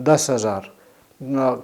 10,000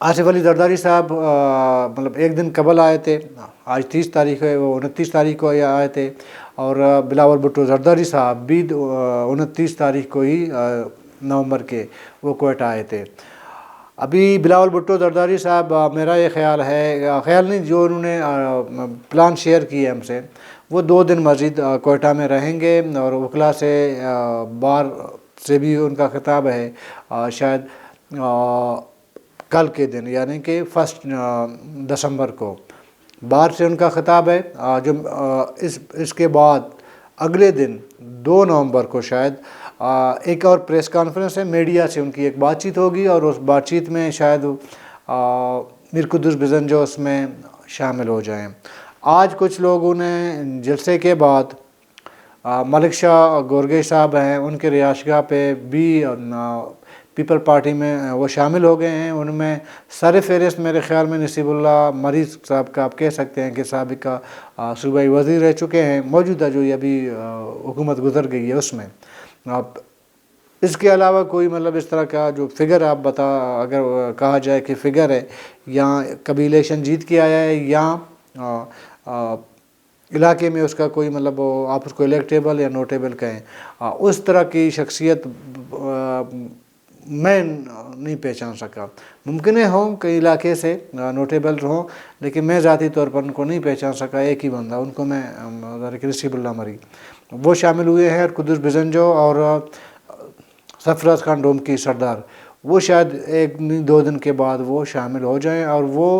آصف علی زرداری صاحب مطلب ایک دن قبل آئے تھے، آج 30 تاریخ ہے، وہ 29 تاریخ کو آئے تھے، اور بلاول بھٹو زرداری صاحب بھی 29 تاریخ کو ہی نومبر کے وہ کوئٹہ آئے تھے۔ ابھی بلاول بھٹو زرداری صاحب میرا یہ خیال ہے، خیال نہیں، جو انہوں نے پلان شیئر کیے ہم سے، وہ 2 دن مزید کوئٹہ میں رہیں گے، اور وکلا سے بار سے بھی ان کا خطاب ہے، شاید کل کے دن یعنی کہ 1 دسمبر کو بار سے ان کا خطاب ہے۔ جو اس کے بعد اگلے دن 2 نومبر کو شاید ایک اور پریس کانفرنس ہے، میڈیا سے ان کی ایک بات چیت ہوگی، اور اس بات چیت میں شاید میر قدس بزنجو اس میں شامل ہو جائیں۔ آج کچھ لوگوں نے جلسے کے بعد ملک شاہ گورگے صاحب ہیں، ان کے رہائش گاہ پہ بھی پیپل پارٹی میں وہ شامل ہو گئے ہیں۔ ان میں سر فہرست میرے خیال میں نصیب اللہ مریض صاحب کا آپ کہہ سکتے ہیں کہ سابقہ صوبائی وزیر رہ چکے ہیں، موجودہ جو ابھی حکومت گزر گئی ہے اس میں۔ اب اس کے علاوہ کوئی مطلب اس طرح کا جو فگر آپ اگر کہا جائے کہ فگر ہے، یا کبھی الیکشن جیت کے آیا ہے، یا علاقے میں اس کا کوئی مطلب آپ اس کو الیکٹیبل یا نوٹیبل کہیں، اس طرح کی شخصیت میں نہیں پہچان سکا۔ ممکن ہے ہوں کئی علاقے سے نوٹیبل ہوں، لیکن میں ذاتی طور پر ان کو نہیں پہچان سکا۔ ایک ہی بندہ ان کو میں نصیب اللہ مری وہ شامل ہوئے ہیں، اور قدس بزنجو اور سرفراز خان ڈومکی سردار وہ شاید 1-2 دن کے بعد وہ شامل ہو جائیں، اور وہ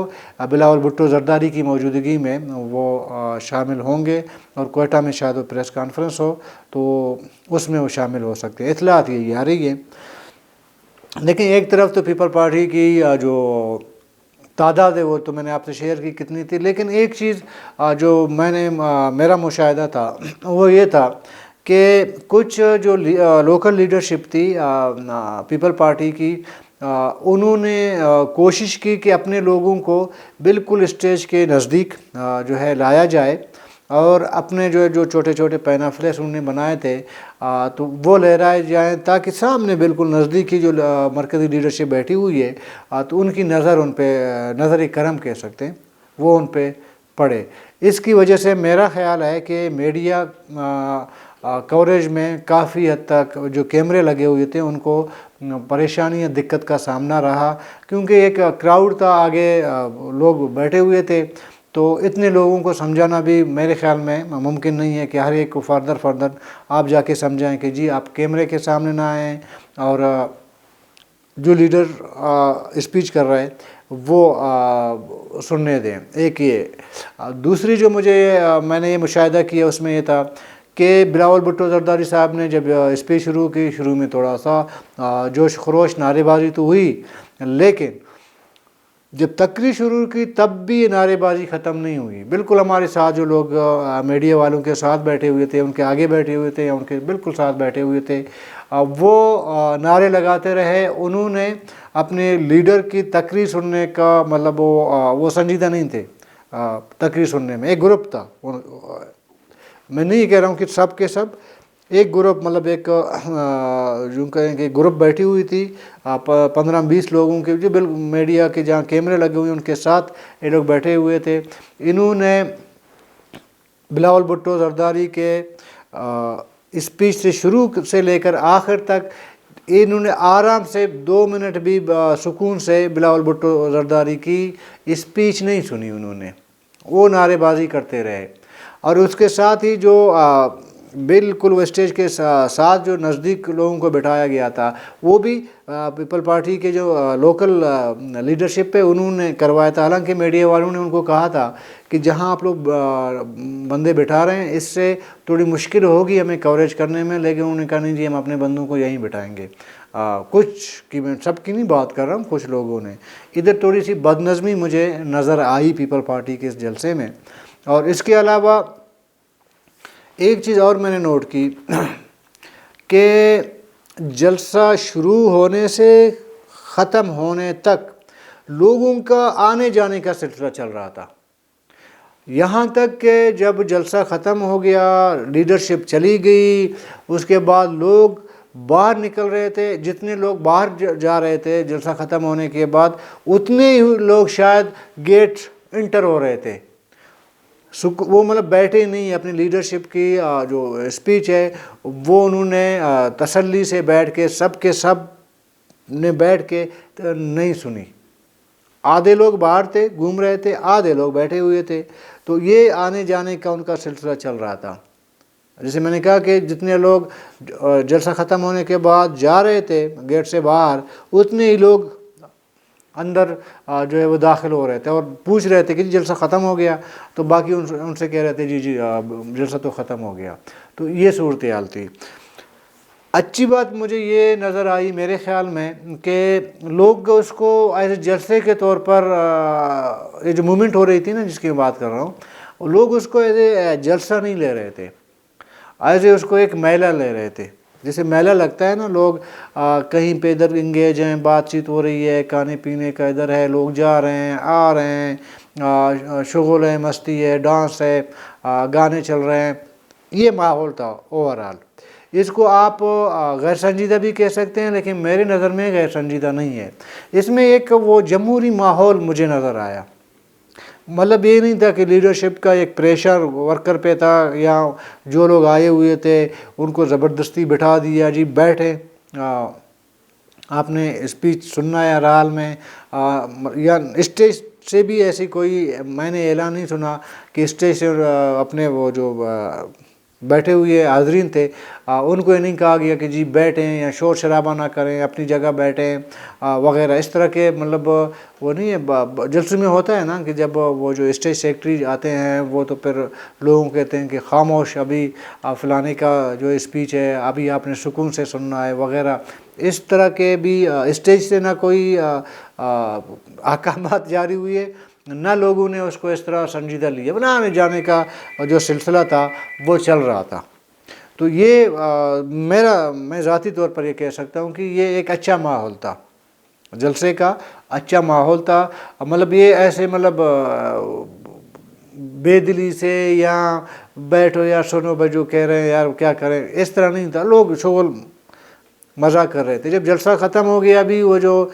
بلاول بھٹو زرداری کی موجودگی میں وہ شامل ہوں گے، اور کوئٹہ میں شاید وہ پریس کانفرنس ہو تو اس میں وہ شامل ہو سکتے ہیں۔ اطلاعات یہی آ رہی ہے۔ لیکن ایک طرف تو پیپل پارٹی کی جو تعداد ہے وہ تو میں نے آپ سے شیئر کی کتنی تھی، لیکن ایک چیز جو میرا مشاہدہ تھا وہ یہ تھا کہ کچھ جو لوکل لیڈرشپ تھی پیپل پارٹی کی، انہوں نے کوشش کی کہ اپنے لوگوں کو بالکل اسٹیج کے نزدیک جو ہے لایا جائے، اور اپنے جو چھوٹے چھوٹے پینافلس انہوں نے بنائے تھے تو وہ لہرائے جائیں، تاکہ سامنے بالکل نزدیکی جو مرکزی لیڈرشپ بیٹھی ہوئی ہے تو ان کی نظر ان پہ نظر کرم کہہ سکتے ہیں وہ ان پہ پڑے۔ اس کی وجہ سے میرا خیال ہے کہ میڈیا کوریج میں کافی حد تک جو کیمرے لگے ہوئے تھے ان کو پریشانی یا دقت کا سامنا رہا، کیونکہ ایک کراؤڈ تھا، آگے لوگ بیٹھے ہوئے تھے، تو اتنے لوگوں کو سمجھانا بھی میرے خیال میں ممکن نہیں ہے کہ ہر ایک کو فردر آپ جا کے سمجھائیں کہ جی آپ کیمرے کے سامنے نہ آئیں، اور جو لیڈر اسپیچ کر رہا ہے وہ سننے دیں۔ ایک یہ دوسری جو میں نے یہ مشاہدہ کیا اس میں یہ تھا کہ بلاول بھٹو زرداری صاحب نے جب اسپیچ شروع کی، شروع میں تھوڑا سا جوش خروش نعرے بازی تو ہوئی، لیکن جب تقریر شروع کی تب بھی یہ نعرے بازی ختم نہیں ہوئی۔ بالکل ہمارے ساتھ جو لوگ میڈیا والوں کے ساتھ بیٹھے ہوئے تھے، ان کے آگے بیٹھے ہوئے تھے یا ان کے بالکل ساتھ بیٹھے ہوئے تھے، وہ نعرے لگاتے رہے۔ انہوں نے اپنے لیڈر کی تقریر سننے کا مطلب وہ سنجیدہ نہیں تھے تقریر سننے میں۔ ایک گروپ تھا، میں نہیں کہہ رہا ہوں کہ سب کے سب، ایک گروپ مطلب ایک یوں کہیں کہ گروپ بیٹھی ہوئی تھی 15-20 لوگوں کے، جو میڈیا کے جہاں کیمرے لگے ہوئے ان کے ساتھ یہ لوگ بیٹھے ہوئے تھے۔ انہوں نے بلاول بھٹو زرداری کے اسپیچ سے شروع سے لے کر آخر تک انہوں نے آرام سے 2 منٹ بھی سکون سے بلاول بھٹو زرداری کی اسپیچ نہیں سنی، انہوں نے وہ نعرے بازی کرتے رہے۔ اور اس کے ساتھ ہی جو بالکل وہ اسٹیج کے ساتھ جو نزدیک لوگوں کو بٹھایا گیا تھا وہ بھی پیپل پارٹی کے جو لوکل لیڈرشپ پہ انہوں نے کروایا تھا۔ حالانکہ میڈیا والوں نے ان کو کہا تھا کہ جہاں آپ لوگ بندے بٹھا رہے ہیں اس سے تھوڑی مشکل ہوگی ہمیں کوریج کرنے میں، لیکن انہوں نے کہا نہیں جی ہم اپنے بندوں کو یہیں بٹھائیں گے۔ کچھ کی میں سب کی نہیں بات کر رہا ہوں، کچھ لوگوں نے ادھر تھوڑی سی بدنظمی مجھے نظر آئی پیپل پارٹی کے اس جلسے میں۔ اور اس کے علاوہ ایک چیز اور میں نے نوٹ کی کہ جلسہ شروع ہونے سے ختم ہونے تک لوگوں کا آنے جانے کا سلسلہ چل رہا تھا، یہاں تک کہ جب جلسہ ختم ہو گیا، لیڈرشپ چلی گئی، اس کے بعد لوگ باہر نکل رہے تھے، جتنے لوگ باہر جا رہے تھے جلسہ ختم ہونے کے بعد اتنے ہی لوگ شاید گیٹ انٹر ہو رہے تھے. وہ مطلب بیٹھے نہیں، اپنی لیڈرشپ کی جو اسپیچ ہے وہ انہوں نے تسلی سے بیٹھ کے سب کے سب نے بیٹھ کے نہیں سنی. آدھے لوگ باہر تھے گھوم رہے تھے، آدھے لوگ بیٹھے ہوئے تھے. تو یہ آنے جانے کا ان کا سلسلہ چل رہا تھا. جیسے میں نے کہا کہ جتنے لوگ جلسہ ختم ہونے کے بعد جا رہے تھے گیٹ سے باہر، اتنے ہی لوگ اندر جو ہے وہ داخل ہو رہے تھے اور پوچھ رہے تھے کہ جلسہ ختم ہو گیا. تو باقی ان سے کہہ رہے تھے جی جلسہ تو ختم ہو گیا. تو یہ صورتحال تھی. اچھی بات مجھے یہ نظر آئی میرے خیال میں کہ لوگ اس کو ایسے جلسے کے طور پر، یہ جو موومنٹ ہو رہی تھی نا جس کی میں بات کر رہا ہوں، لوگ اس کو ایسے جلسہ نہیں لے رہے تھے، ایسے اس کو ایک میلہ لے رہے تھے. جیسے میلہ لگتا ہے نا، لوگ کہیں پہ ادھر انگیج ہیں، بات چیت ہو رہی ہے، کھانے پینے کا ادھر ہے، لوگ جا رہے ہیں آ رہے ہیں، شغل ہے، مستی ہے، ڈانس ہے، گانے چل رہے ہیں. یہ ماحول تھا اوورآل. اس کو آپ غیر سنجیدہ بھی کہہ سکتے ہیں، لیکن میری نظر میں غیر سنجیدہ نہیں ہے. اس میں ایک وہ جمہوری ماحول مجھے نظر آیا. مطلب یہ نہیں تھا کہ لیڈرشپ کا ایک پریشر ورکر پہ تھا، یا جو لوگ آئے ہوئے تھے ان کو زبردستی بٹھا دیا جی بیٹھے آپ نے اسپیچ سننا ہے ہر حال میں. یا اسٹیج سے بھی ایسی کوئی میں نے اعلان نہیں سنا کہ اسٹیج سے اپنے وہ جو بیٹھے ہوئے حاضرین تھے ان کو یہ نہیں کہا گیا کہ جی بیٹھیں یا شور شرابہ نہ کریں، اپنی جگہ بیٹھیں وغیرہ. اس طرح کے مطلب وہ نہیں ہے. جلسے میں ہوتا ہے نا کہ جب وہ جو اسٹیج سیکرٹری آتے ہیں وہ تو پھر لوگوں کو کہتے ہیں کہ خاموش، ابھی فلانے کا جو اسپیچ ہے ابھی آپ نے سکون سے سننا ہے وغیرہ. اس طرح کے بھی اسٹیج سے نہ کوئی احکامات جاری ہوئے، نہ لوگوں نے اس کو اس طرح سنجیدہ لیا. بنانے جانے کا جو سلسلہ تھا وہ چل رہا تھا. تو یہ میں ذاتی طور پر یہ کہہ سکتا ہوں کہ یہ ایک اچھا ماحول تھا، جلسے کا اچھا ماحول تھا. مطلب یہ ایسے مطلب بے دلی سے یا بیٹھو یا سنو بجو کہہ رہے ہیں یار کیا کریں، اس طرح نہیں تھا. لوگ شغل مزہ کر رہے تھے. جب جلسہ ختم ہو گیا بھی وہ جو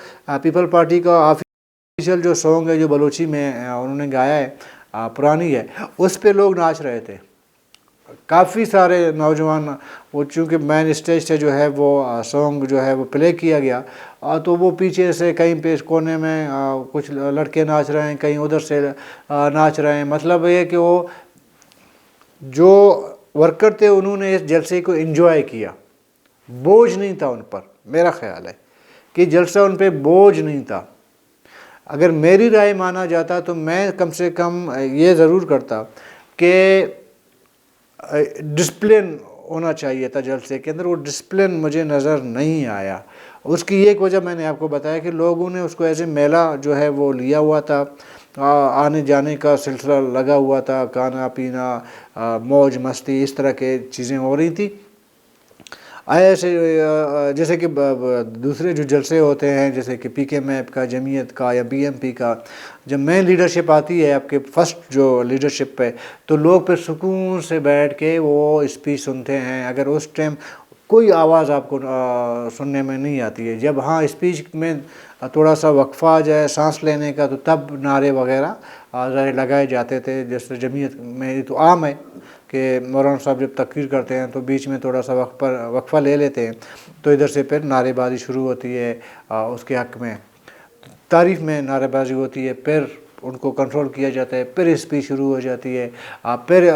پیپل پارٹی کا آفیشیل جو سانگ ہے جو بلوچی میں انہوں نے گایا ہے، پرانی ہے، اس پہ لوگ ناچ رہے تھے. کافی سارے نوجوان، وہ چونکہ مین اسٹیج سے جو ہے وہ سانگ جو ہے وہ پلے کیا گیا، تو وہ پیچھے سے کہیں پہ اس کونے میں کچھ لڑکے ناچ رہے ہیں، کہیں ادھر سے ناچ رہے ہیں. مطلب یہ کہ وہ جو ورکر تھے انہوں نے اس جلسے کو انجوائے کیا. بوجھ نہیں تھا ان پر. میرا خیال ہے کہ جلسہ ان پہ بوجھ نہیں تھا. اگر میری رائے مانا جاتا تو میں کم سے کم یہ ضرور کرتا کہ ڈسپلن ہونا چاہیے تھا جلسے کے اندر. وہ ڈسپلن مجھے نظر نہیں آیا. اس کی ایک وجہ میں نے آپ کو بتایا کہ لوگوں نے اس کو ایسے میلہ جو ہے وہ لیا ہوا تھا، آنے جانے کا سلسلہ لگا ہوا تھا، کھانا پینا، موج مستی، اس طرح کے چیزیں ہو رہی تھی. ایسے جیسے کہ دوسرے جو جلسے ہوتے ہیں جیسے کہ پی کے میپ کا، جمعیت کا یا بی ایم پی کا، جب مین لیڈرشپ آتی ہے آپ کے فرسٹ جو لیڈرشپ پہ، تو لوگ پھر سکون سے بیٹھ کے وہ اسپیچ سنتے ہیں. اگر اس ٹائم کوئی آواز آپ کو سننے میں نہیں آتی ہے، جب ہاں اسپیچ میں تھوڑا سا وقفہ آ جائے سانس لینے کا، تو تب نعرے وغیرہ لگائے جاتے تھے. جیسے جمعیت میں تو عام ہے کہ مولانا صاحب جب تقریر کرتے ہیں تو بیچ میں تھوڑا سا وقفہ لے لیتے ہیں، تو ادھر سے پھر نعرے بازی شروع ہوتی ہے اس کے حق میں، تعریف میں نعرے بازی ہوتی ہے، پھر ان کو کنٹرول کیا جاتا ہے، پھر اسپیچ شروع ہو جاتی ہے، پھر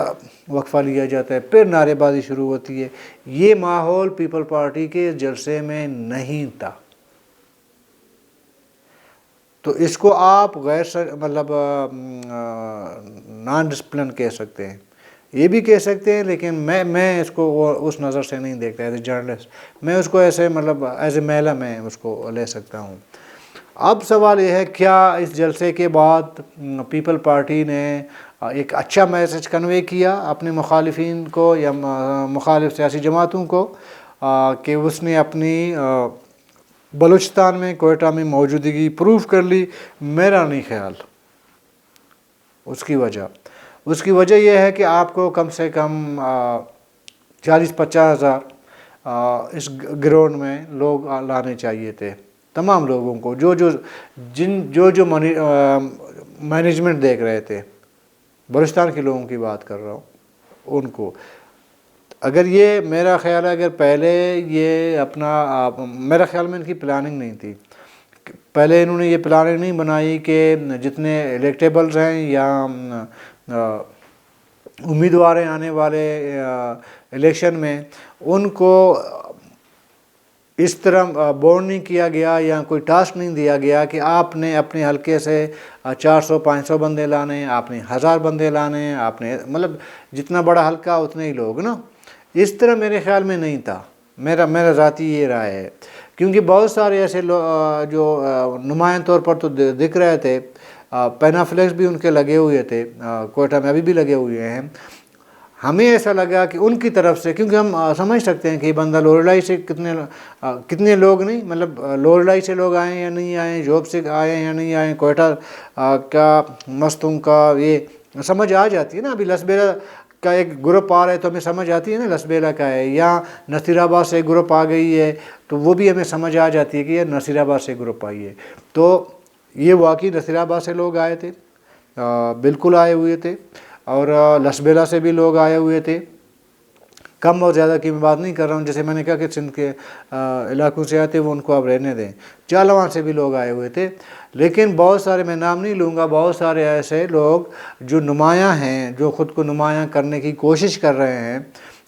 وقفہ لیا جاتا ہے، پھر نعرے بازی شروع ہوتی ہے. یہ ماحول پیپل پارٹی کے جلسے میں نہیں تھا. تو اس کو آپ مطلب نان ڈسپلن کہہ سکتے ہیں، یہ بھی کہہ سکتے ہیں، لیکن میں اس کو اس نظر سے نہیں دیکھتا ایز اے جرنلسٹ. میں اس کو ایسے مطلب ایز اے میلہ میں اس کو لے سکتا ہوں. اب سوال یہ ہے کیا اس جلسے کے بعد پیپل پارٹی نے ایک اچھا میسج کنوے کیا اپنے مخالفین کو یا مخالف سیاسی جماعتوں کو کہ اس نے اپنی بلوچستان میں کوئٹہ میں موجودگی پروف کر لی؟ میرا نہیں خیال. اس کی وجہ یہ ہے کہ آپ کو کم سے کم 40-50 ہزار اس گراؤنڈ میں لوگ لانے چاہیے تھے، تمام لوگوں کو جو مینجمنٹ دیکھ رہے تھے، بلوچستان کے لوگوں کی بات کر رہا ہوں ان کو۔ اگر یہ میرا خیال ہے، اگر پہلے یہ میرا خیال میں ان کی پلاننگ نہیں تھی، پہلے انہوں نے یہ پلاننگ نہیں بنائی کہ جتنے الیکٹیبلز ہیں یا امیدوار ہیں آنے والے الیکشن میں، ان کو اس طرح بورڈ نہیں کیا گیا یا کوئی ٹاسک نہیں دیا گیا کہ آپ نے اپنے حلقے سے 400-500 بندے لانے، آپ نے 1000 بندے لانے، آپ نے مطلب جتنا بڑا حلقہ اتنے ہی لوگ نا، اس طرح میرے خیال میں نہیں تھا۔ میرا ذاتی یہ رائے ہے، کیونکہ بہت سارے ایسے جو نمایاں طور پر تو دکھ رہے تھے، پینافلیکس بھی ان کے لگے ہوئے تھے، کوئٹہ میں ابھی بھی لگے ہوئے ہیں۔ ہمیں ایسا لگا کہ ان کی طرف سے، کیونکہ ہم سمجھ سکتے ہیں کہ یہ بندہ لوریلائی سے کتنے لوگ نہیں، مطلب لوریلائی سے لوگ آئیں یا نہیں آئیں، جوب سے آئیں یا نہیں آئیں، کوئٹہ کا مستوں کا یہ سمجھ آ جاتی ہے نا۔ ابھی لسبیلا کا ایک گروپ آ رہا ہے تو ہمیں سمجھ آتی ہے نا لسبیلا کا ہے، یا نصیر آباد سے گروپ آ گئی ہے تو وہ بھی ہمیں سمجھ آ جاتی ہے کہ یہ نصیر آباد سے گروپ آئی ہے۔ تو یہ واقعی نصیر آباد سے لوگ آئے تھے، بالکل آئے ہوئے تھے، اور لسبیلا سے بھی لوگ آئے ہوئے تھے۔ کم اور زیادہ کی میں بات نہیں کر رہا ہوں، جیسے میں نے کہا کہ سندھ کے علاقوں سے آتے وہ ان کو اب رہنے دیں۔ چالوان سے بھی لوگ آئے ہوئے تھے، لیکن بہت سارے، میں نام نہیں لوں گا، بہت سارے ایسے لوگ جو نمایاں ہیں، جو خود کو نمایاں کرنے کی کوشش کر رہے ہیں،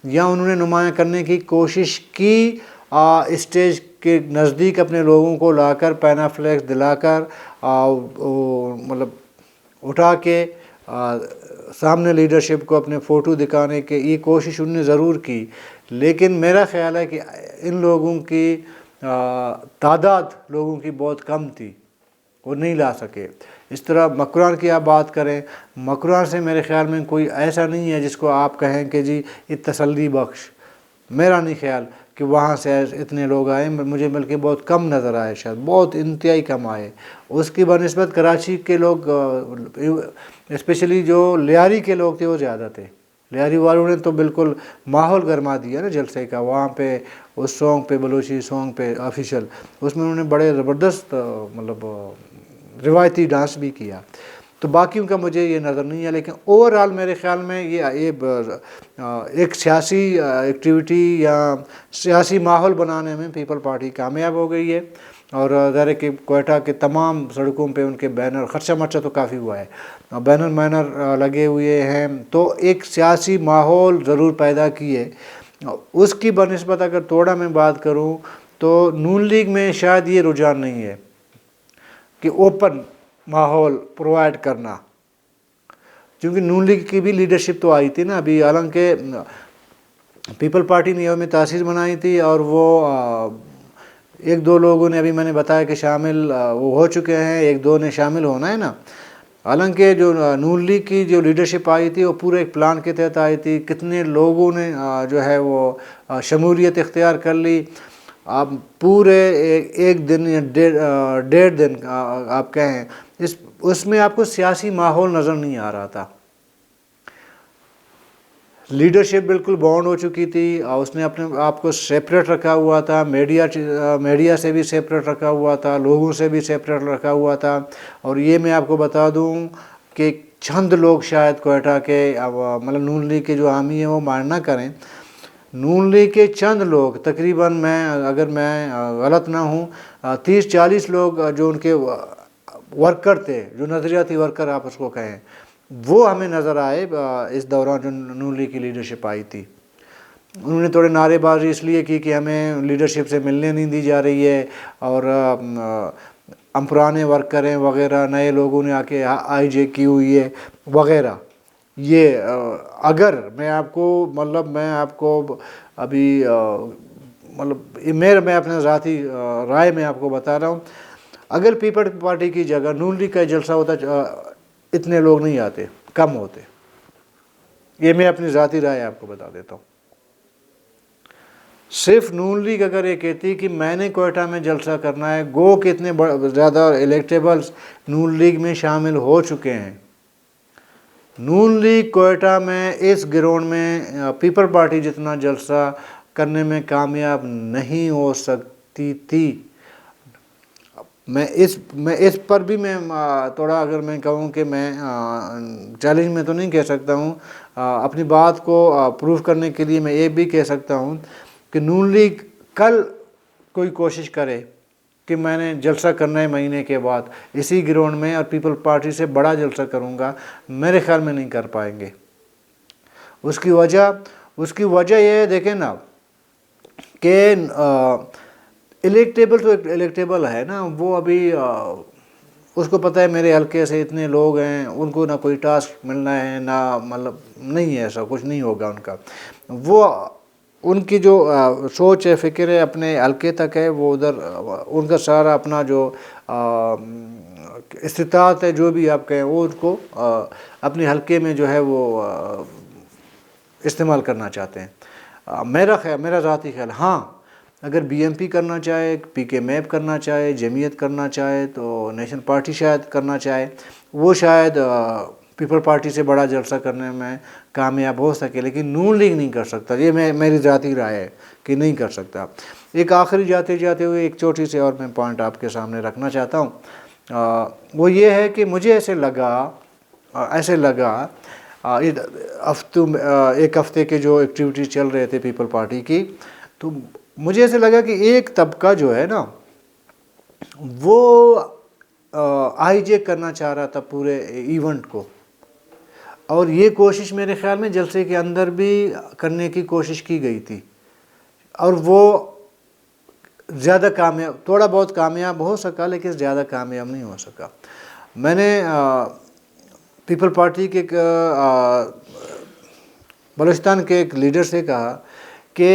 یا انہوں نے نمایاں کرنے کی کوشش کی، اسٹیج کے نزدیک اپنے لوگوں کو لا کر، پینافلیکس دلا کر، مطلب اٹھا کے سامنے لیڈرشپ کو اپنے فوٹو دکھانے کے، یہ کوشش انہوں نے ضرور کی، لیکن میرا خیال ہے کہ ان لوگوں کی تعداد لوگوں کی بہت کم تھی، وہ نہیں لا سکے۔ اس طرح مکران کی آپ بات کریں، مکران سے میرے خیال میں کوئی ایسا نہیں ہے جس کو آپ کہیں کہ جی یہ تسلی بخش، میرا نہیں خیال کہ وہاں سے اتنے لوگ آئے، مجھے بلکہ بہت کم نظر آئے، شاید بہت انتہائی کم آئے۔ اس کی بنسبت کراچی کے لوگ، اسپیشلی جو لیاری کے لوگ تھے، وہ زیادہ تھے۔ لیاری والوں نے تو بالکل ماحول گرما دیا نا جلسے کا، وہاں پہ اس سانگ پہ، بلوچی سانگ پہ آفیشیل، اس میں انہوں نے بڑے زبردست مطلب روایتی ڈانس بھی کیا۔ تو باقیوں کا مجھے یہ نظر نہیں ہے، لیکن اوورآل میرے خیال میں یہ ایک سیاسی ایکٹیویٹی یا سیاسی ماحول بنانے میں پیپل پارٹی کامیاب ہو گئی ہے، اور ظاہر ہے کہ کوئٹہ کے تمام سڑکوں پہ ان کے بینر، خدشہ مرچہ تو کافی ہوا ہے، بینر لگے ہوئے ہیں، تو ایک سیاسی ماحول ضرور پیدا کیے۔ اس کی بنسبت اگر توڑا میں بات کروں تو نون لیگ میں شاید یہ رجحان نہیں ہے کہ اوپن ماحول پرووائڈ کرنا، کیونکہ نون لیگ کی بھی لیڈرشپ تو آئی تھی نا ابھی، حالانکہ پیپل پارٹی نے یوم تاسیس بنائی تھی، اور وہ ایک دو لوگوں نے، ابھی میں نے بتایا کہ شامل وہ ہو چکے ہیں، ایک دو نے شامل ہونا ہے نا۔ حالانکہ جو نون لیگ کی جو لیڈرشپ آئی تھی وہ پورے ایک پلان کے تحت آئی تھی، کتنے لوگوں نے جو ہے وہ شمولیت اختیار کر لی۔ آپ پورے ایک دن یا 1.5 دن آپ کہیں، اس میں آپ کو سیاسی ماحول نظر نہیں آ رہا تھا۔ لیڈرشپ بالکل باؤنڈ ہو چکی تھی، اور اس نے اپنے آپ کو سیپریٹ رکھا ہوا تھا، میڈیا سے بھی سیپریٹ رکھا ہوا تھا، لوگوں سے بھی سیپریٹ رکھا ہوا تھا۔ اور یہ میں آپ کو بتا دوں کہ چند لوگ شاید کوئٹہ کے، مطلب نون لیگ کے جو حامی ہیں وہ مان نہ کریں، نون لیگ کے چند لوگ، تقریباً اگر میں غلط نہ ہوں، 30-40 لوگ جو ان کے ورکر تھے، جو نظریاتی ورکر آپ اس کو کہیں، وہ ہمیں نظر آئے اس دوران جو نون لیگ کی لیڈرشپ آئی تھی۔ انہوں نے تھوڑے نعرے بازی اس لیے کی کہ ہمیں لیڈرشپ سے ملنے نہیں دی جا رہی ہے، اور ہم پرانے ورکر ہیں وغیرہ، نئے لوگوں نے آ کے آئی جے کی ہوئی ہے وغیرہ۔ یہ اگر میں آپ کو ابھی میں اپنے ذاتی رائے میں آپ کو بتا رہا ہوں، اگر پیپل پارٹی کی جگہ نون لیگ کا جلسہ ہوتا اتنے لوگ نہیں آتے، کم ہوتے۔ یہ میں اپنی ذاتی رائے آپ کو بتا دیتا ہوں۔ صرف نون لیگ اگر یہ کہتی کہ میں نے کوئٹہ میں جلسہ کرنا ہے، گو کہ اتنے زیادہ الیکٹیبلز نون لیگ میں شامل ہو چکے ہیں۔ نون لیگ کوئٹہ میں اس گراؤنڈ میں پیپل پارٹی جتنا جلسہ کرنے میں کامیاب نہیں ہو سکتی تھی۔ میں اس پر بھی میں تھوڑا اگر میں کہوں کہ میں چیلنج میں تو نہیں کہہ سکتا ہوں، اپنی بات کو پروف کرنے کے لیے میں یہ بھی کہہ سکتا ہوں کہ نون لیگ کل کوئی کوشش کرے کہ میں نے جلسہ کرنا ہے مہینے کے بعد اسی گراؤنڈ میں اور پیپل پارٹی سے بڑا جلسہ کروں گا، میرے خیال میں نہیں کر پائیں گے۔ اس کی وجہ یہ ہے، دیکھیں نا کہ الیکٹیبل تو الیکٹیبل ہے نا، وہ ابھی اس کو پتہ ہے میرے حلقے سے اتنے لوگ ہیں، ان کو نہ کوئی ٹاسک ملنا ہے، نہ مطلب نہیں ہے، ایسا کچھ نہیں ہوگا ان کا۔ وہ ان کی جو سوچ ہے، فکر ہے اپنے حلقے تک ہے، وہ ادھر ان کا سارا اپنا جو استطاعت ہے جو بھی آپ کہیں وہ ان کو اپنے حلقے میں جو ہے وہ استعمال کرنا چاہتے ہیں۔ میرا ذاتی خیال، ہاں اگر بی ایم پی کرنا چاہے، پی کے میپ کرنا چاہے، جمعیت کرنا چاہے، تو نیشنل پارٹی شاید کرنا چاہے، وہ شاید پیپل پارٹی سے بڑا جلسہ کرنے میں کامیاب ہو سکے، لیکن نون لیگ نہیں کر سکتا۔ یہ میری ذاتی رائے ہے کہ نہیں کر سکتا۔ ایک آخری جاتے ہوئے ایک چھوٹی سی اور میں پوائنٹ آپ کے سامنے رکھنا چاہتا ہوں، وہ یہ ہے کہ مجھے ایسے لگا ایک ہفتے کے جو ایکٹیویٹی چل رہے تھے پیپل پارٹی کی، تو مجھے ایسے لگا کہ ایک طبقہ جو ہے نا وہ آئی جے کرنا چاہ رہا تھا پورے ایونٹ کو، اور یہ کوشش میرے خیال میں جلسے کے اندر بھی کرنے کی کوشش کی گئی تھی، اور وہ زیادہ کامیاب، تھوڑا بہت کامیاب ہو سکا لیکن زیادہ کامیاب نہیں ہو سکا۔ میں نے پیپل پارٹی کے بلوچستان کے ایک لیڈر سے کہا کہ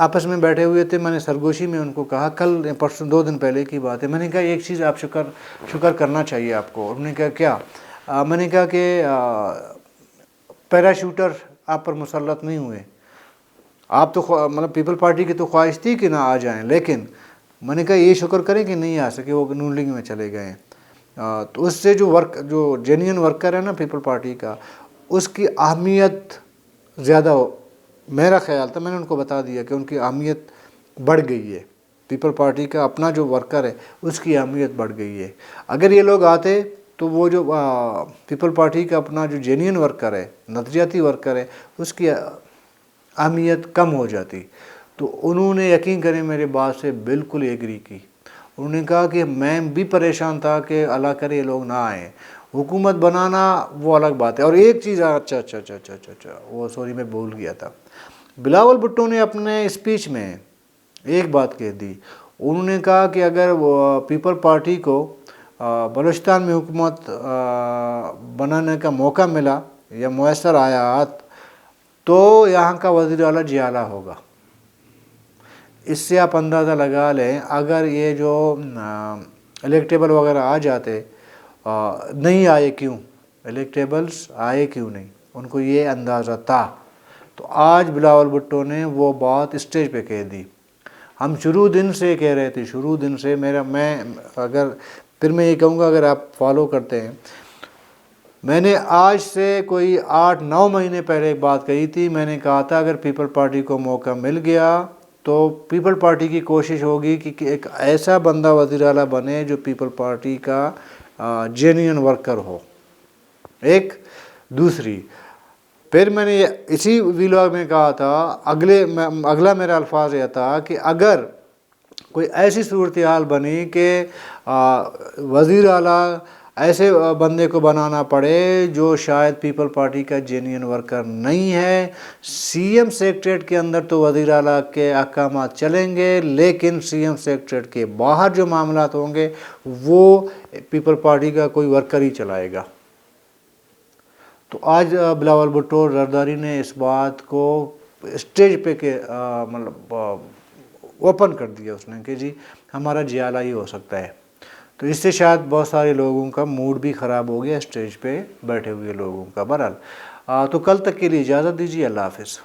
آپس میں بیٹھے ہوئے تھے، میں نے سرگوشی میں ان کو کہا، کل پرسوں 2 دن پہلے کی بات ہے، میں نے کہا ایک چیز آپ شکر کرنا چاہیے آپ کو۔ انہوں نے کہا کیا؟ میں نے کہا کہ پیراشوٹر آپ پر مسلط نہیں ہوئے، آپ تو مطلب پیپل پارٹی کی تو خواہش تھی کہ نہ آ جائیں، لیکن میں نے کہا یہ شکر کریں کہ نہیں آ سکے، وہ نون لیگ میں چلے گئے ہیں۔ تو اس سے جو جینین ورکر ہے نا پیپل پارٹی کا، اس کی اہمیت زیادہ میرا خیال تھا، میں نے ان کو بتا دیا کہ ان کی اہمیت بڑھ گئی ہے، پیپل پارٹی کا اپنا جو ورکر ہے اس کی اہمیت بڑھ گئی ہے۔ اگر یہ لوگ آتے تو وہ جو پیپل پارٹی کا اپنا جو جینین ورکر ہے، نظریاتی ورکر ہے، اس کی اہمیت کم ہو جاتی۔ تو انہوں نے یقین کریں میرے بات سے بالکل ایگری کی۔ انہوں نے کہا کہ میں بھی پریشان تھا کہ اللہ کرے یہ لوگ نہ آئیں، حکومت بنانا وہ الگ بات ہے۔ اور ایک چیز اچھا وہ سوری میں بھول گیا تھا، بلاول بھٹو نے اپنے اسپیچ میں ایک بات کہہ دی، انہوں نے کہا کہ اگر وہ پیپل پارٹی کو بلوچستان میں حکومت بنانے کا موقع ملا یا میسر آیا تو یہاں کا وزیر اعلیٰ جیالہ ہوگا۔ اس سے آپ اندازہ لگا لیں اگر یہ جو الیکٹیبل وغیرہ آ جاتے، نہیں آئے کیوں، الیکٹیبلز آئے کیوں نہیں، ان کو یہ اندازہ تھا، تو آج بلاول بھٹو نے وہ بات اسٹیج پہ کہہ دی۔ ہم شروع دن سے کہہ رہے تھے، شروع دن سے میں یہ کہوں گا اگر آپ فالو کرتے ہیں، میں نے آج سے کوئی 8-9 مہینے پہلے ایک بات کہی تھی، میں نے کہا تھا اگر پیپل پارٹی کو موقع مل گیا تو پیپل پارٹی کی کوشش ہوگی کہ ایک ایسا بندہ وزیر اعلیٰ بنے جو پیپل پارٹی کا جینین ورکر ہو۔ ایک دوسری پھر میں نے اسی ویلاگ میں کہا تھا، اگلا میرا الفاظ یہ تھا کہ اگر کوئی ایسی صورتحال بنی کہ وزیر اعلیٰ ایسے بندے کو بنانا پڑے جو شاید پیپل پارٹی کا جینین ورکر نہیں ہے، سی ایم سیکریٹریٹ کے اندر تو وزیر اعلیٰ کے احکامات چلیں گے، لیکن سی ایم سیکریٹریٹ کے باہر جو معاملات ہوں گے وہ پیپل پارٹی کا کوئی ورکر ہی چلائے گا۔ تو آج بلاول بھٹو زرداری نے اس بات کو اسٹیج پہ مطلب اوپن کر دیا اس نے کہ جی ہمارا جیالہ ہی ہو سکتا ہے۔ تو اس سے شاید بہت سارے لوگوں کا موڈ بھی خراب ہو گیا، اسٹیج پہ بیٹھے ہوئے لوگوں کا۔ بہرحال تو کل تک کے لیے اجازت دیجیے، اللہ حافظ۔